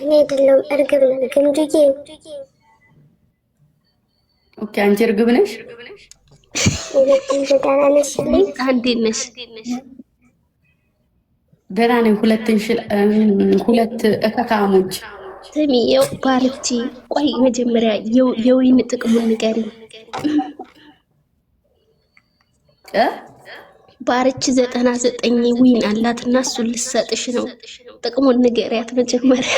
እኔ አይደለሁም እርግብ ነው ግምጅዬ። ኦኬ አንቺ እርግብ ነሽ? ሁለቱም ደህና ነሽልኝ? እንዴት ነሽ? ደህና ነኝ። ሁለት እከካሞች ስሚው ባርቺ። ቆይ መጀመሪያ የወይን ጥቅሙን ንገሪኝ። ባርቺ 99 ዊን አላትና እሱን ልሰጥሽ ነው። ጥቅሙን ንገሪያት መጀመሪያ።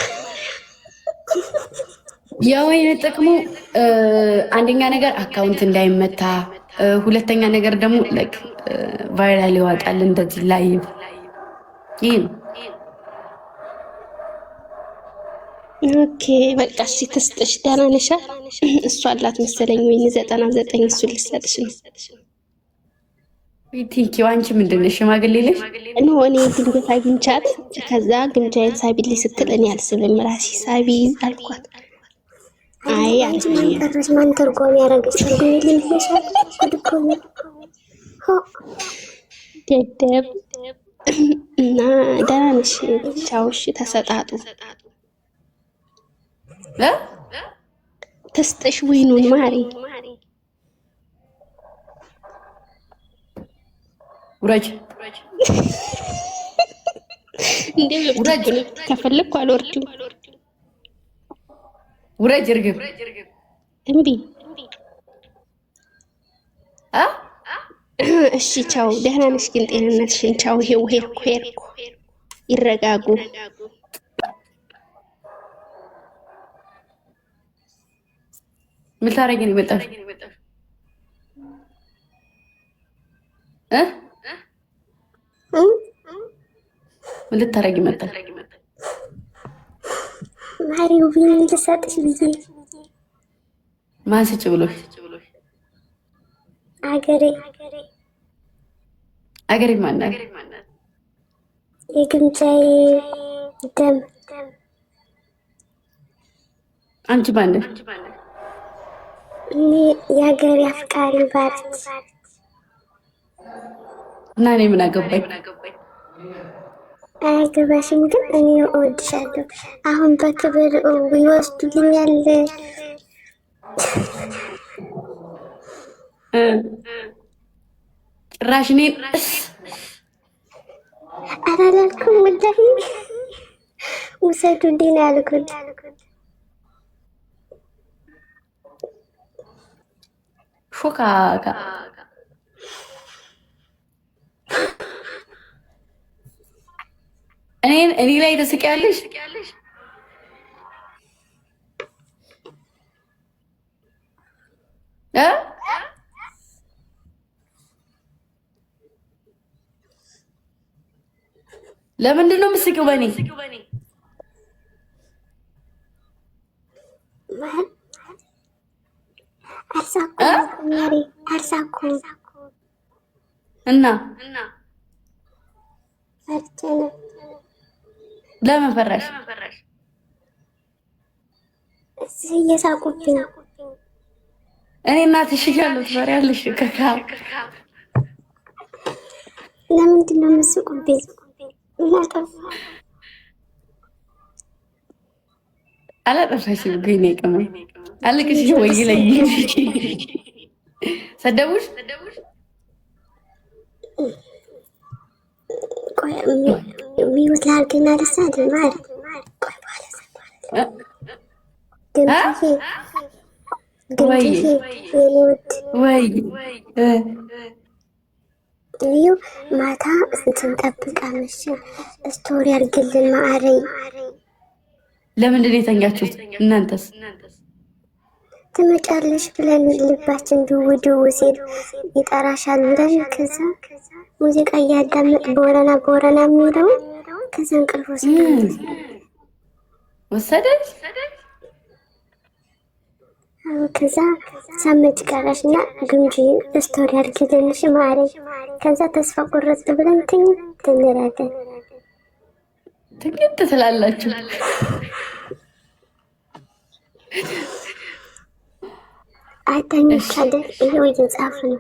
የወይን ጥቅሙ አንደኛ ነገር አካውንት እንዳይመታ፣ ሁለተኛ ነገር ደግሞ ቫይራል ይወጣል እንደዚህ ላይቭ። ይሄ ነው። ኦኬ በቃ እሺ ትስጥሽ። ደህና ነሽ? እሷ አላት መሰለኝ ወይን 99 እሱን ልሰጥሽ ነው። ቲንኪ አንቺ ምንድን ነሽ? ሽማግሌ ነሽ? እኔ ድንገት አግኝቻት ከዛ ግምጃዬን ሳቢልኝ ስትል እኔ አልስብም ራሴ ሳቢ አልኳት። አይ አንቺ ማን ተርጓሚ ያደረገች ትርጉም ይልሻል ትርጉም ደደብ እና ደህና ነሽ? ቻው እሺ ተሰጣጡ። ትስጥሽ ወይኑን ማሪ። ውረጅ እንዴ ውረጅ። ከፈለኩ አልወርድም። ውረጅ እርግብ። እምቢ። እሺ ቻው። ደህና ነሽ ግን ጤንነትሽን? ቻው። ይሄው ሄድኩ። ይረጋጉ። ምን ታረጊ ነው የመጣሽ? ምን ልታረጊ መጣሽ? ማሪው ቢን ልሰጥሽ ብዬ። ማን ስጭ ብሎሽ? አገሬ ማናት? የግምጃዬ ደም። አንቺ ማነሽ? እኔ የሀገሬ አፍቃሪ ባርት እና እኔ ምን አገባኝ? አያገባሽም፣ ግን እኔ እወድሻለሁ። አሁን በክብር ይወስዱልኛል። ጭራሽ እኔን አላልኩም። ወላሂ ውሰዱልኝ ነው ያልኩት። ሾካካ እኔ ላይ ተስቂያለሽ። ለምንድን ነው የምትስቂው በእኔ? አርሳኩ እና ፈርቼ ለምን ፈራሽ? እዚህ እየሳቁብኝ። እኔ እናትሽ እያለሁ ትፈሪያለሽ? ከካ ለምንድን ነው የምትስቁብኝ? አላጠፋሽም ግን የቅም አልቅሽ ወይ ላይ ሰደቡሽ? ቆይ ሚውት ላድርግና ልሳድር ማለት ግምትዬ ማታ ስንጠብቅ አመሸ። ስቶሪ አድርግልን ማዕረኝ። ለምንድን ነው የተኛችሁት እናንተስ? ትመጫለሽ ብለን ልባችን ድው ድው ሲል ይጠራሻል ብለን ከዛ ሙዚቃ እያዳመጥ ቦረና የሚለው ከዛ እንቅልፍ ወሰደች። ከዛ ሳመጭ ቀረሽ እና ግምጂ ስቶሪ አድርግልንሽ ማዕረኝ። ከዛ ተስፋ ቆረጥ ብለን ትኝት እንላለን። ትኝት ትላላችሁ። አዳኞች አይደል? ይሄው እየጻፉ ነው።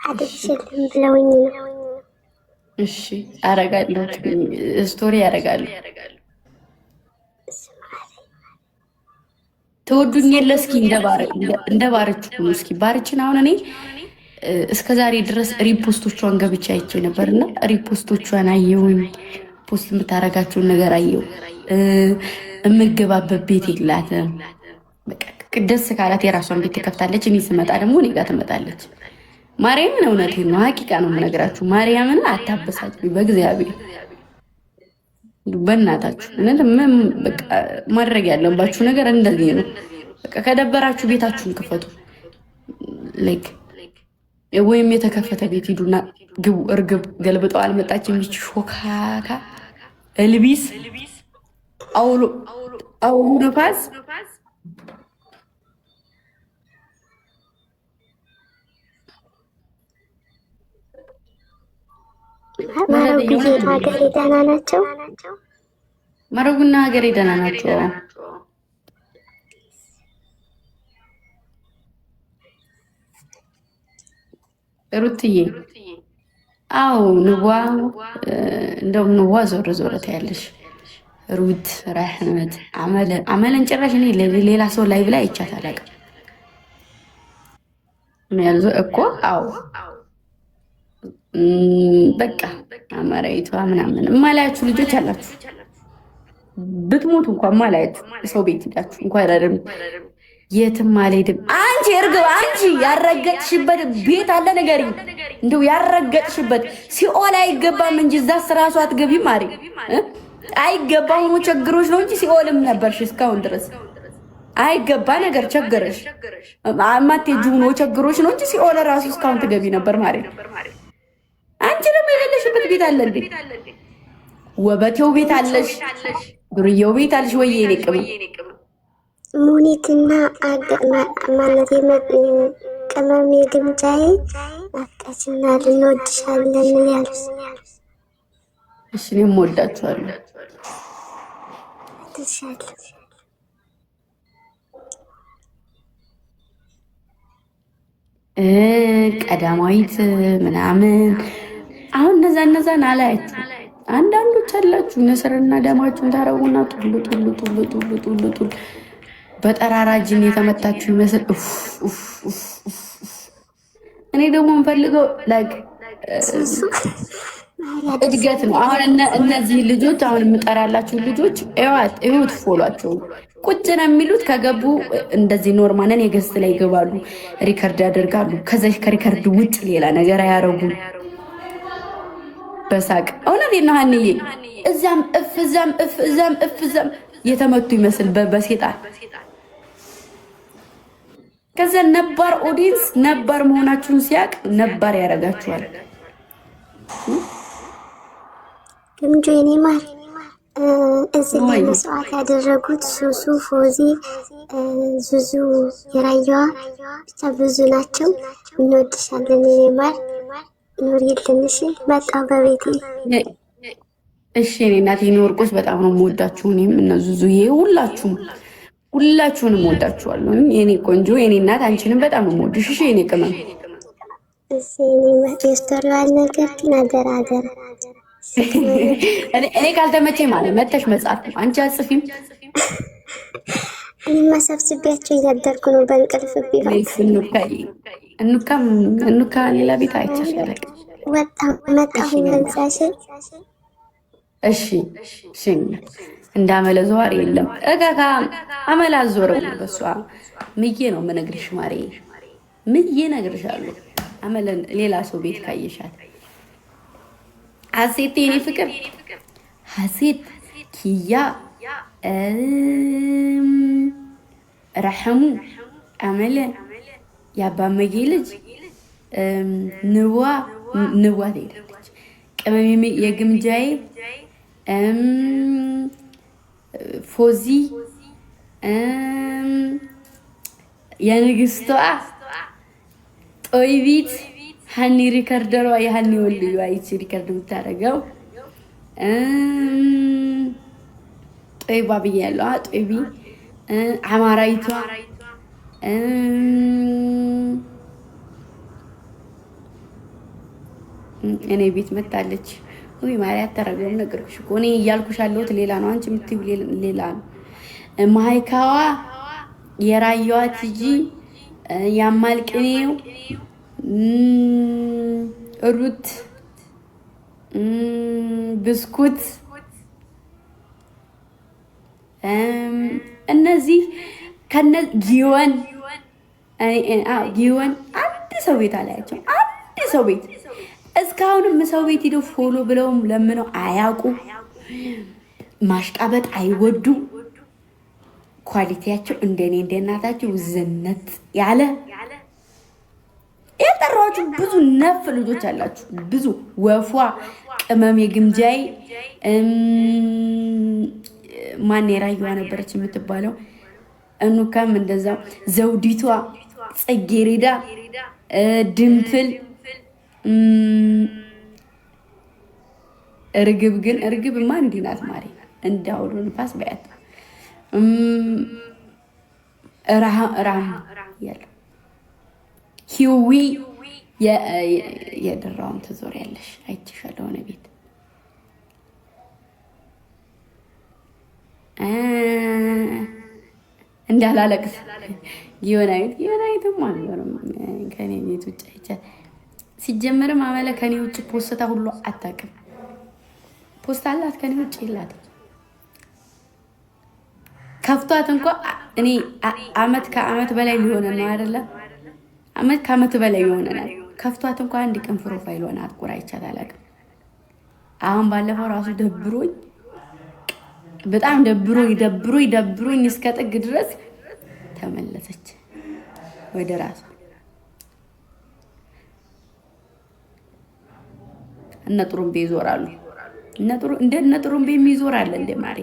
አደሽልም ብለውኝ ነው። እሺ አረጋለሁ፣ ስቶሪ ያረጋለሁ። ተወዱኝ የለ እስኪ እንደ ባርች እስኪ ባርችን አሁን እኔ እስከ ዛሬ ድረስ ሪፖስቶቿን ገብቻ አይቼ ነበርና ሪፖስቶቿን አየሁኝ። ፖስት የምታረጋቸውን ነገር አየሁ። የምገባበት ቤት የላትም። በቃ ደስ ካላት የራሷን ቤት ትከፍታለች። እኔ ስመጣ ደግሞ እኔ ጋር ትመጣለች። ማርያምን እውነቴን ነው፣ ሀቂቃ ነው የምነግራችሁ። ማርያምን አታበሳጭ በእግዚአብሔር በእናታችሁ። በቃ ማድረግ ያለባችሁ ነገር እንደዚህ ነው። በቃ ከደበራችሁ ቤታችሁን ክፈቱ። ላይክ ወይም የተከፈተ ቤት ሂዱና ግቡ። እርግብ ገልብጠው አልመጣች የሚች ሾካካ እልቢስ አውሎ ነፋስ ማረጉና ሀገሬ ደህና ናቸው። ማረጉና ሀገሬ ደህና ናቸው። ሩትዬ አው ንዋ እንደውም ንዋ ዞር ዞር ታያለሽ። ሩት ረህመት አመለን ጭራሽ እኔ ሌላ ሰው ላይ ብላ አይቻት አላውቅም። ያልዞ እኮ አው በቃ አማራይቷ ምናምን ማላያችሁ ልጆች አላችሁ። ብትሞቱ እንኳን ማላያችሁ ሰው ቤት ሄዳችሁ እንኳን አይደለም የትም አልሄድም። አንቺ እርግብ አንቺ ያረገጥሽበት ቤት አለ ነገር እንደው ያረገጥሽበት ሲኦል አይገባም እንጂ እዛስ ራሱ አትገቢም። ማሪ አይገባም ነው ቸግሮሽ ነው እንጂ ሲኦልም ነበርሽ እስካሁን ድረስ አይገባ ነገር ቸገረሽ። አማቴጁ ነው ቸግሮሽ ነው እንጂ ሲኦል ራሱ እስካሁን ትገቢ ነበር ማሪ። አንቺ ደግሞ የሌለሽበት ቤት አለ እንዴ? ወበቴው ቤት አለሽ፣ ዱርዬው ቤት አለሽ ወይ የኔ ቅመም ሙኒትና ማለት ቅመም የግምጃዬ ናፍቀሽና ልንወድሻለን ያሉት። እሺ እኔም ወዳችኋለሁ። ትሻለሽ ቀዳማዊት ምናምን አሁን እነዛን አላያችሁ። አንዳንዶች አላችሁ ንስርና ደማችሁን ታረጉና ጡሉ በጠራራ ጅን የተመታችሁ ይመስል እኔ ደግሞ የምፈልገው ላይክ እድገት ነው። አሁን እነዚህ ልጆች አሁን የምጠራላችሁ ልጆች እዩት፣ ፎሏቸው ቁጭ ነው የሚሉት። ከገቡ እንደዚህ ኖርማልን የገስት ላይ ይገባሉ፣ ሪከርድ ያደርጋሉ። ከዛ ከሪከርድ ውጭ ሌላ ነገር አያረጉም። በሳቅ እውነቴን ነው ሀንዬ። እዛም እዛም የተመቱ ይመስል በሴጣን ከዛ ነባር ኦዲየንስ ነባር መሆናችሁን ሲያቅ ነባር ያረጋችኋል። ግምጆ የኔ ማር እዚህ ላይ መስዋዕት ያደረጉት ሱሱ፣ ፎዚ፣ ዙዙ፣ የራያዋ ብቻ ብዙ ናቸው። እንወድሻለን የኔ ማር ኑሪልን። እሺ መጣሁ በቤቴ። እሺ እኔ እናቴ ወርቆች በጣም ነው የምወዳችሁ። እኔም እነ ዙዙዬ ሁላችሁንም ወዳችኋለሁ። የኔ ቆንጆ የኔ እናት አንቺንም በጣም ነው የምወድሽ። እሺ የኔ ቅመም እሺ የስቶሪዋል ነገር ግን አደራ እኔ ካልተመቸኝ ማለት መተሽ መጻፍ ነው። አንቺ አጽፊም እኔማ ሰብስቤያቸው እያደርኩ ነው በእንቅልፍ ቢሆን እንካ ሌላ ቤት አይቻሻለቅ መጣሁ መንሳሽ። እሺ እንዳመለ ዘዋር የለም እከካ አመላ ዞረ በሷ ምዬ ነው የምነግርሽ ማሬ፣ ምዬ እነግርሻለሁ። አመለን ሌላ ሰው ቤት ካየሻት ሀሴት የኔ ፍቅር ሀሴት ኪያ ረሐሙ አመለ ያባመጌ ልጅ ንዋ ትሄዳለች። ቅመሜ የግምጃዬ ፎዚ የንግስቷ ጦይቢት ሀኒ ሪከርደሯ የሀኒ ወልዩ አይቺ ሪከርድ የምታደርገው ጦይባ ብያለሁ። ጦይቢ አማራይቷ እኔ ቤት መጣለች። ወይ ማርያ ተረገም ነገርኩሽ እኮ እኔ እያልኩሽ ያለሁት ሌላ ነው፣ አንቺ የምትይው ሌላ ነው። ማይካዋ የራያዋ ቲጂ ያማልቅኔው ሩት ብስኩት እነዚህ ከነ ጊወን ጊወን አንድ ሰው ቤት አላያቸው። አንድ ሰው ቤት እስካሁንም ሰው ቤት ሄደው ፎሎ ብለውም ለምነው አያውቁ። ማሽቃበጥ አይወዱ። ኳሊቲያቸው እንደኔ እንደናታቸው ዝነት ያለ የጠራችሁ ብዙ ነፍ ልጆች አላችሁ። ብዙ ወፏ ቅመም የግምጃይ ማን የራየዋ ነበረች የምትባለው እኑካም እንደዛው ዘውዲቷ ጽጌሬዳ ድንፍል እርግብ ግን እርግብማ እንዲህ ናት ማሪ እንዳውሉ ንፋስ በያት ራም ያለ ሂዊ የደራውን ትዞር ያለሽ አይችሻለሁ ሆነ ቤት እንዳላለቅስ ዮናይትም አልኖርም ከኔ ቤት ውጭ አይቻል። ሲጀመርም አመለ ከኔ ውጭ ፖስታ ሁሉ አታውቅም። ፖስታ አላት ከኔ ውጭ የላትም። ከፍቷት እንኳ እኔ አመት ከአመት በላይ ሊሆነ ነው አይደለም? አመት ከአመት በላይ ይሆነናል። ከፍቷት እንኳ አንድ ቀን ፕሮፋይል ሆነ አትቆራ አይቻል አላውቅም። አሁን ባለፈው ራሱ ደብሮኝ በጣም ደብሮኝ እስከ ጥግ ድረስ ተመለሰች ወደ ራሷ። እነ ጥሩምቤ ይዞራሉ። እነ ጥሩምቤ የሚዞር አለ እንደ ማሪ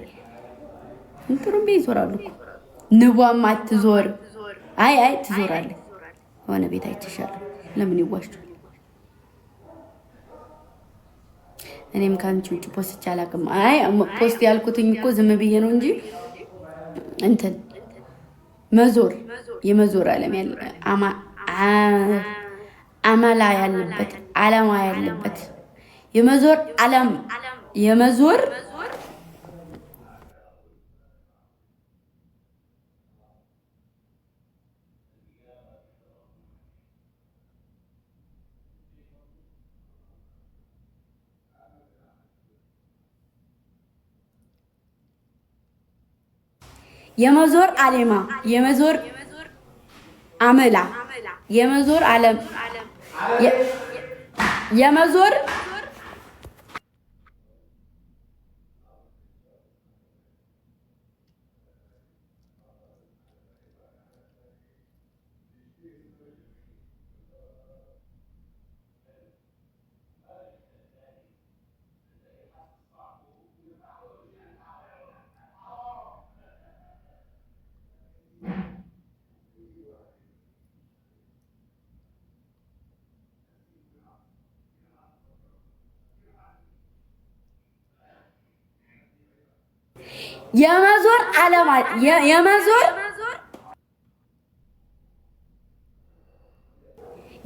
ጥሩምቤ ይዞራሉ እኮ። ንቧም አትዞር። አይ ትዞራለች። ሆነ ቤት አይተሻለሁ። ለምን ይዋሽቱ? እኔም ካንቺ ውጭ ፖስት አላውቅም። አይ ፖስት ያልኩትኝ እኮ ዝም ብዬ ነው እንጂ እንትን የመዞር ዓለም ያለ አመላ ያለበት ዓላማ ያለበት የመዞር ዓለም የመዞር የመዞር ዓላማ የመዞር አመላ የመዞር ዓለም የመዞር የመዞር ዓላማ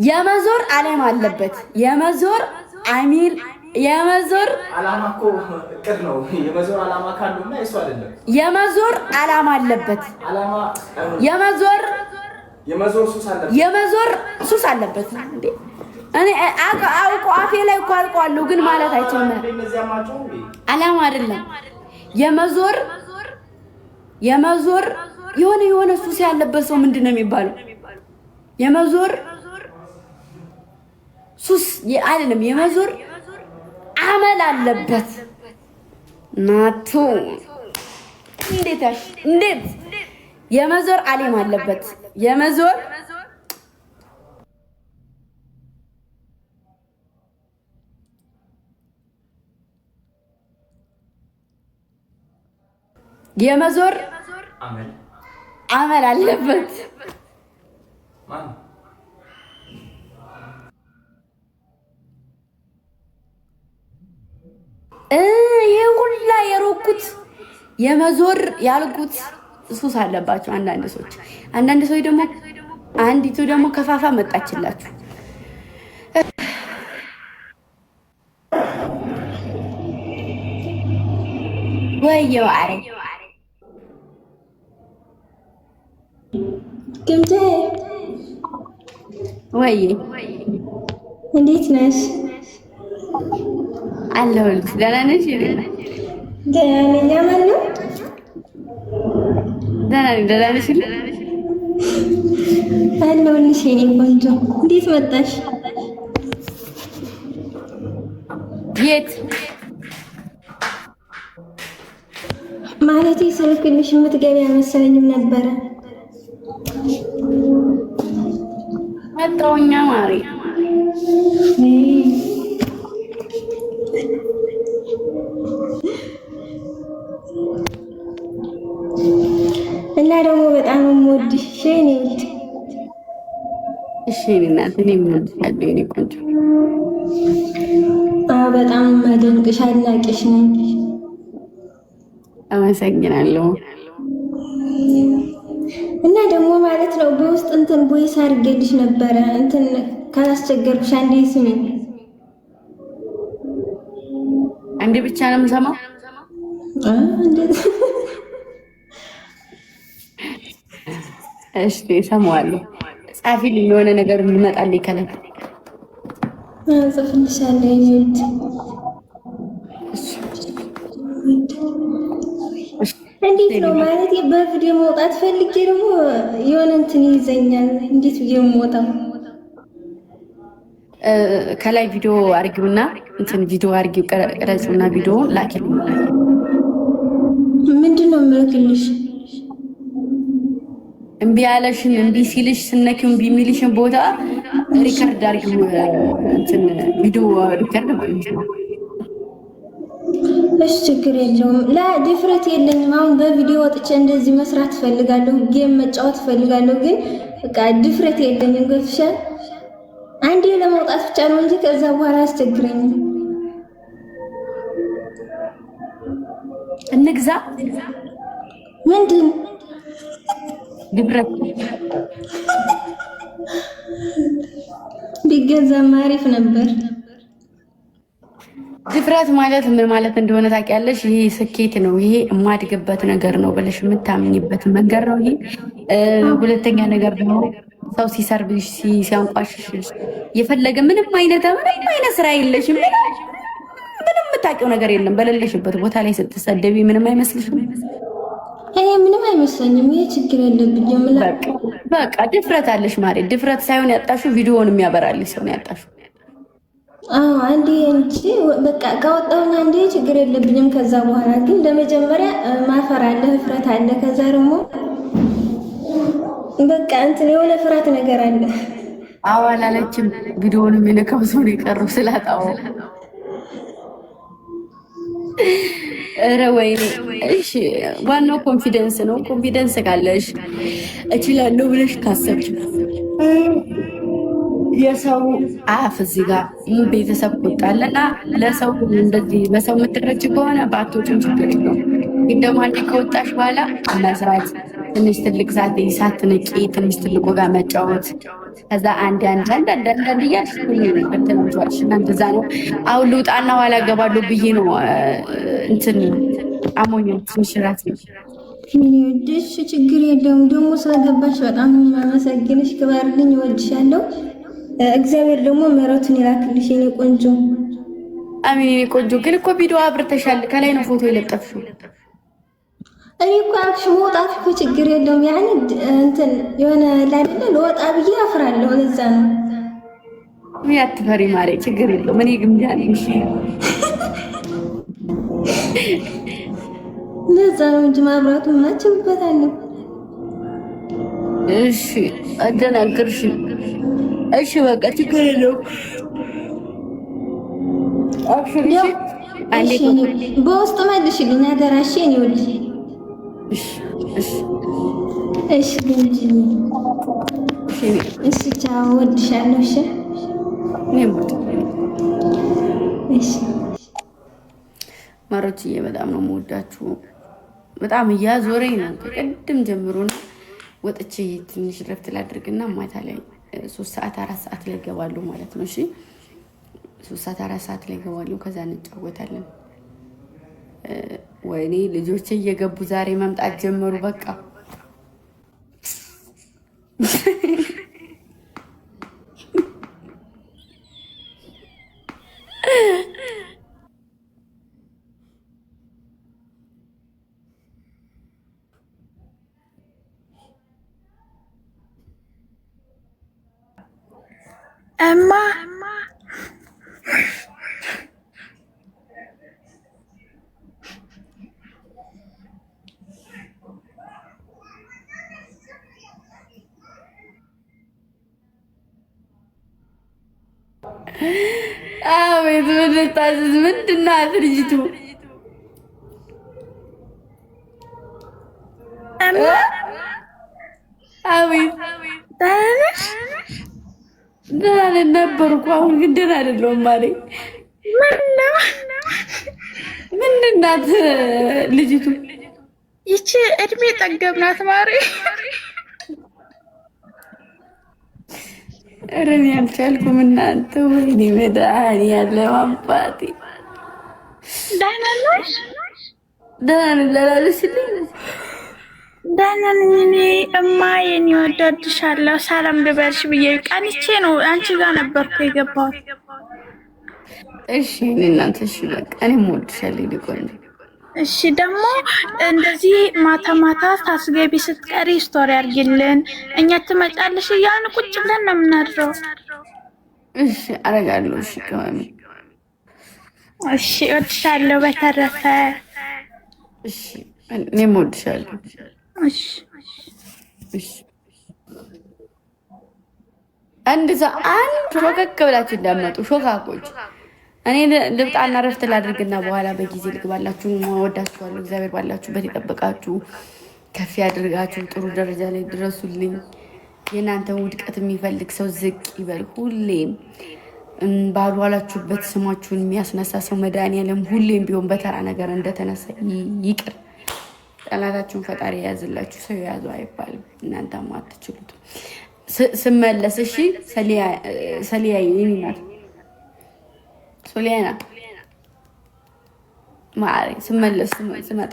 የመዞር ዓላማ አለበት። የመዞር አሚል የመዞር ዓላማ እኮ እቅድ ነው። የመዞር ዓላማ ካሉና እሱ አይደለም። የመዞር ዓላማ አለበት። ዓላማ የመዞር የመዞር ሱስ አለበት እንዴ? እኔ አውቆ አፌ ላይ እኮ አልቋለሁ ግን ማለት አይችልም። ዓላማ አይደለም። የመዞር የሆነ ሱስ ያለበት ሰው ምንድን ነው የሚባለው? የመዞር ሱስ አይደለም። የመዞር አመል አለበት። ናቱ እንዴት የመዞር ዓላማ አለበት። የመዞር አመል አለበት። ይሄ ሁላ የሮኩት የመዞር ያልኩት ሱስ አለባቸው አንዳንድ ሰዎች። አንዳንድ ሰዎች ደግሞ አንዲቱ ደግሞ ከፋፋ መጣችላችሁ። ወየው አረ ግምቴ ወይ እንዴት ነሽ? አለሁልሽ። ደህና ነሽ? ደህና ነኝ። ማን ነው? ደህና ነኝ። ደህና ነሽ? አለሁልሽ የኔ ቆንጆ። እንዴት መጣሽ? የት ማለቴ ስልክልሽ የምትገቢ አልመሰለኝም ነበረ። መጣሁኛ ማሪ። እና ደግሞ በጣም የምወድሽ የኔ ውድ። እሺ የኔ እናት፣ እኔ የምወድሻለሁ የኔ ቆንጆ። በጣም የማደንቅሽ አድናቂሽ ነኝ። አመሰግናለሁ። እና ደግሞ ማለት ነው በውስጥ እንትን ቦይስ አድርጌልሽ ነበረ። እንትን ካላስቸገርኩሽ አንዴ ስሚኝ። አንዴ ብቻ ነው የምሰማው። እሺ እሰማዋለሁ። ጻፊልኝ፣ የሆነ ነገር እንመጣልኝ ከላይ ጽፍልሻለሁ የኔ ውድ። እንዴት ነው ማለት በቪዲዮ መውጣት ፈልጌ ደግሞ የሆነ እንትን ይዘኛል። እንዴት ብዬ የምወጣው? ከላይ ቪዲዮ አርጊውና እንትን ቪዲዮ አርጊው፣ ቀረጹና ቪዲዮ ላኪልኝ። ምንድን ነው የምልክልሽ? እምቢ ያለሽን እምቢ ሲልሽ ስነኪው እምቢ የሚልሽን ቦታ ሪከርድ አርጊው። እንትን ቪዲዮ ሪከርድ ማለት ነው። እሺ ችግር የለውም። ድፍረት የለኝም። አሁን በቪዲዮ ወጥቼ እንደዚህ መስራት ፈልጋለሁ፣ ጌም መጫወት ፈልጋለሁ፣ ግን በቃ ድፍረት የለኝም። ገብቶሻል? አንዴ ለመውጣት ብቻ ነው እንጂ ከዛ በኋላ አያስቸግረኝም። እንግዛ ምንድን ድፍረት ቢገዛማ አሪፍ ነበር። ድፍረት ማለት ምን ማለት እንደሆነ ታውቂያለሽ? ይሄ ስኬት ነው፣ ይሄ የማድግበት ነገር ነው ብለሽ የምታምኝበት መንገድ ነው ይሄ። ሁለተኛ ነገር ደግሞ ሰው ሲሰርብሽ፣ ሲያንቋሽሽ የፈለገ ምንም አይነት ስራ የለሽም፣ ምንም የምታውቂው ነገር የለም። በሌለሽበት ቦታ ላይ ስትሰደቢ ምንም አይመስልሽም? እኔ ምንም አይመስለኝም። ይሄ ችግር የለብኝም። በቃ ድፍረት አለሽ ማለት ድፍረት ሳይሆን ያጣሽው ቪዲዮውን የሚያበራልሽ ሰው ነው ያጣሽው። አንዴ እንጂ በቃ ካወጣሁኝ አንዴ ችግር የለብኝም። ከዛ በኋላ ግን ለመጀመሪያ ማፈር አለ፣ ህፍረት አለ። ከዛ ደግሞ በቃ እንትን የሆነ ፍርሃት ነገር አለ። አዋላለችም ቪዲዮውን የሚነካው ሰው ነው የቀረው ስላጣው። ኧረ ወይኔ። እሺ ዋናው ኮንፊደንስ ነው። ኮንፊደንስ ካለሽ እችላለሁ ብለሽ ካሰብሽ የሰው አፍ እዚህ ጋር ቤተሰብ ቁጣለና ለሰው እንደዚህ በሰው የምትረጭ ከሆነ በአቶችን ችግር ነው። ግን ደግሞ አንዴ ከወጣሽ በኋላ መስራት፣ ትንሽ ትልቅ ሳትንቂ ትንሽ ትልቁ ጋር መጫወት፣ ከዛ አንድ እያልሽ ተመጫዋች እና እንደዛ ነው። አሁን ልውጣና ኋላ ገባለሁ ብዬ ነው እንትን አሞኝ ትንሽ ራት ነው። ምን ይወድሽ? ችግር የለውም። ደግሞ ስለገባሽ በጣም የማመሰግንሽ። ክባርልኝ፣ እወድሻለሁ። እግዚአብሔር ደግሞ ምሕረቱን ይላክልሽ የኔ ቆንጆ። አሜን የኔ ቆንጆ። ግን እኮ ቪዲዮ አብርተሻል፣ ከላይ ነው ፎቶ የለጠፍሽው። እኔ እኮ አብሽ መውጣት እኮ ችግር የለውም። ያኔ እንትን የሆነ ላይለ ለወጣ ብዬ አፍራለሁ። ለዛ ነው። ምን አትፈሪ ማሬ፣ ችግር የለውም። እኔ ግምጃ ነኝ። እሺ ለዛ ነው እንጂ ማብራቱን ማችብበታለሁ። እሺ አደናግርሽ። እሺ በቃ ችግር የለውም። አብሽሪ። አንዴ በውስጥ መልሽልኝ አደራሽ የኔ ወድ። እሺ እሺ እሺ እንጂ እሺ ቻው፣ ወድሻለሁ። እሺ እሺ ማሮችዬ፣ በጣም ነው የምወዳችሁ። በጣም እያዞረኝ ነው ከቅድም ጀምሮ ነው። ወጥቼ ትንሽ ረፍት ላድርግና ማታ ላይ 3 ሰዓት 4 ሰዓት ላይ ገባሉ ማለት ነው። እሺ 3 ሰዓት 4 ሰዓት ላይ ገባሉ። ከዛ እንጫወታለን። ወይኔ ልጆቼ እየገቡ ዛሬ መምጣት ጀመሩ። በቃ እማ አቤት ምን ልታዘዝ? ምንድን ናት ልጅቱ? እማ አቤት ደህና ነሽ? ደህና ነበርኩ። አሁን ግን ደህና አይደለሁም ማለኝ። ምነው? ምንድን ናት ልጅቱ? ይቺ እድሜ ጠገብ ናት ማሪ። ኧረ እኔ አልቻልኩም እናንተ። ወይኔ መድኃኒዓለም አባቴ። ደህና ነሽ? ደህና ነኝ። ላላለስልኝ ደህና ነኝ እኔ እማ። የኔ ወዳድሻለሁ። ሰላም ልበልሽ ብዬ ቀንቼ ነው አንቺ ጋር ነበርኩ የገባሁት። እሺ እኔ እናንተ እሺ በቃ እኔም እወድሻለሁ ሊቆን። እሺ ደግሞ እንደዚህ ማታ ማታ ታስገቢ ስትቀሪ ስቶሪ አድርጊልን፣ እኛ ትመጫለሽ እያልን ቁጭ ብለን ነው የምናድረው። እሺ አደርጋለሁ። እሺ ከማሚ እሺ እወድሻለሁ። በተረፈ እሺ እኔም እወድሻለሁ። እሺ እሺ አንድ ሾከክ ብላችሁ እንዳመጡ ሾካኮች። እኔ ልብጣና ረፍት ላድርግና በኋላ በጊዜ ልግባላችሁ። ወዳችኋለሁ። እግዚአብሔር ባላችሁበት ይጠብቃችሁ፣ ከፍ ያድርጋችሁ፣ ጥሩ ደረጃ ላይ ድረሱልኝ። የእናንተን ውድቀት የሚፈልግ ሰው ዝቅ ይበል። ሁሌም ባልዋላችሁበት ስማችሁን የሚያስነሳ ሰው መድኃኒዓለም ሁሌም ቢሆን በተራ ነገር እንደተነሳ ይቅር። ጠላታችሁን ፈጣሪ የያዝላችሁ፣ ሰው የያዘው አይባልም። እናንተማ አትችሉትም። ስመለስ እሺ ሰሊያ የኔ ናት ሶሊያና ማሪ ስመለስ ስመጣ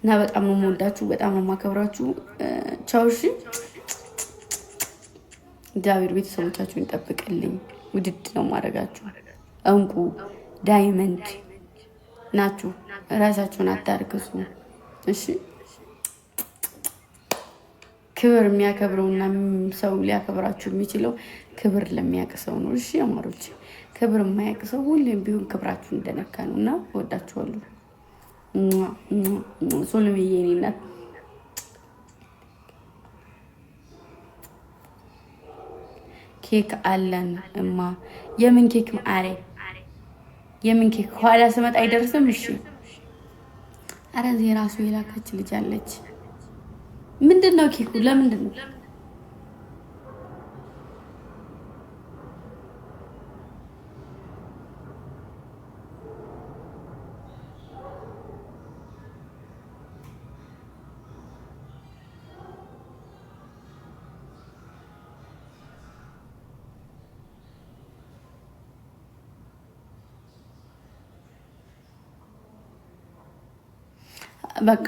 እና በጣም ነው የምወዳችሁ፣ በጣም ነው የማከብራችሁ። ቻው እሺ። እግዚአብሔር ቤተሰቦቻችሁን ይጠብቅልኝ። ውድድ ነው ማድረጋችሁ። እንቁ ዳይመንድ ናችሁ። ራሳችሁን አታርክሱ እሺ። ክብር የሚያከብረውና ሰው ሊያከብራችሁ የሚችለው ክብር ለሚያውቅ ሰው ነው እሺ አማሮች። ክብር የማያውቅ ሰው ሁሌም ቢሆን ክብራችሁ እንደነካ ነው። እና እወዳችኋለሁ። ሶሎሜዬ የኔ እናት ኬክ አለን እማ። የምን ኬክ ማሬ? የምን ኬክ? ኋላ ስመጣ አይደርስም እሺ። አረ እዚህ ራሱ የላከች ልጅ አለች። ምንድን ነው ኬኩ? ለምንድን ነው በቃ